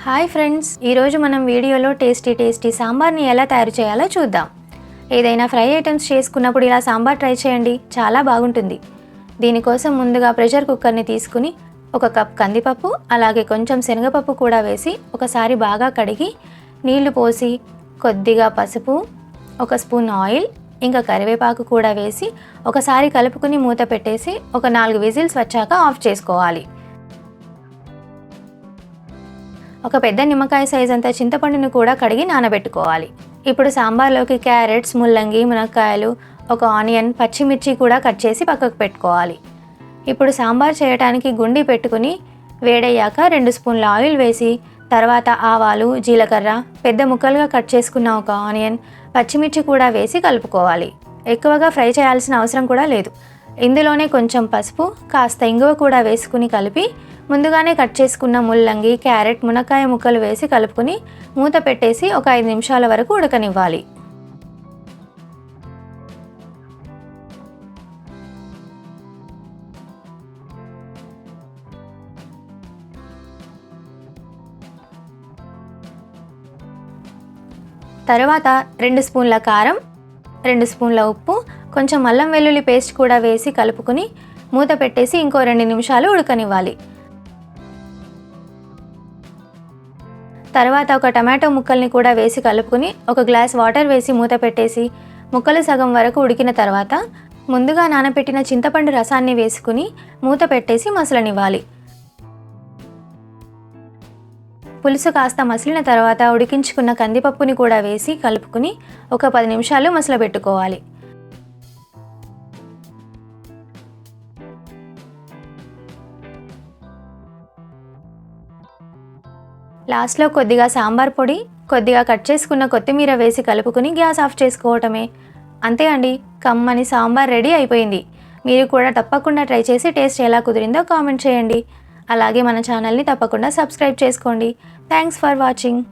Hi friends, ఈరోజు మనం వీడియోలో టేస్టీ సాంబార్ని ఎలా తయారు చేయాలో చూద్దాం. ఏదైనా ఫ్రై ఐటమ్స్ చేసుకున్నప్పుడు ఇలా సాంబార్ ట్రై చేయండి, చాలా బాగుంటుంది. దీనికోసం ముందుగా ప్రెషర్ కుక్కర్ని తీసుకుని 1 కప్ కందిపప్పు అలాగే కొంచెం శనగపప్పు కూడా వేసి ఒకసారి బాగా కడిగి నీళ్లు పోసి కొద్దిగా పసుపు, 1 స్పూన్ ఆయిల్ ఇంకా కరివేపాకు కూడా వేసి ఒకసారి కలుపుకుని మూత పెట్టేసి ఒక 4 విజిల్స్ వచ్చాక ఆఫ్ చేసుకోవాలి. ఒక పెద్ద నిమ్మకాయ సైజ్ అంత చింతపండుని కూడా కడిగి నానబెట్టుకోవాలి. ఇప్పుడు సాంబార్లోకి క్యారెట్స్, ముల్లంగి, మునక్కాయలు, 1 ఆనియన్, పచ్చిమిర్చి కూడా కట్ చేసి పక్కకు పెట్టుకోవాలి. ఇప్పుడు సాంబార్ చేయడానికి గుండి పెట్టుకుని వేడయ్యాక 2 స్పూన్ల ఆయిల్ వేసి తర్వాత ఆవాలు, జీలకర్ర, పెద్ద ముక్కలుగా కట్ చేసుకున్న 1 ఆనియన్, పచ్చిమిర్చి కూడా వేసి కలుపుకోవాలి. ఎక్కువగా ఫ్రై చేయాల్సిన అవసరం కూడా లేదు. ఇందులోనే కొంచెం పసుపు, కాస్త ఇంగువ కూడా వేసుకుని కలిపి ముందుగానే కట్ చేసుకున్న ముల్లంగి, క్యారెట్, మునక్కాయ ముక్కలు వేసి కలుపుకుని మూత పెట్టేసి ఒక 5 నిమిషాల వరకు ఉడకనివ్వాలి. తర్వాత 2 స్పూన్ల కారం, 2 స్పూన్ల ఉప్పు, కొంచెం అల్లం వెల్లుల్లి పేస్ట్ కూడా వేసి కలుపుకుని మూత పెట్టేసి ఇంకో 2 నిమిషాలు ఉడకనివ్వాలి. తర్వాత 1 టమాటో ముక్కల్ని కూడా వేసి కలుపుకుని 1 గ్లాస్ వాటర్ వేసి మూత పెట్టేసి ముక్కలు సగం వరకు ఉడికిన తర్వాత ముందుగా నానబెట్టిన చింతపండు రసాన్ని వేసుకుని మూత పెట్టేసి మసలనివ్వాలి. పులుసు కాస్త మసిలిన తర్వాత ఉడికించుకున్న కందిపప్పుని కూడా వేసి కలుపుకుని ఒక 10 నిమిషాలు మసలబెట్టుకోవాలి. లాస్ట్లో కొద్దిగా సాంబార్ పొడి, కొద్దిగా కట్ చేసుకున్న కొత్తిమీర వేసి కలుపుకుని గ్యాస్ ఆఫ్ చేసుకోవటమే. అంతే అండి, కమ్మని సాంబార్ రెడీ అయిపోయింది. మీరు కూడా తప్పకుండా ట్రై చేసి టేస్ట్ ఎలా కుదిరిందో కామెంట్ చేయండి. అలాగే మన ఛానల్ని తప్పకుండా సబ్స్క్రైబ్ చేసుకోండి. Thanks for watching.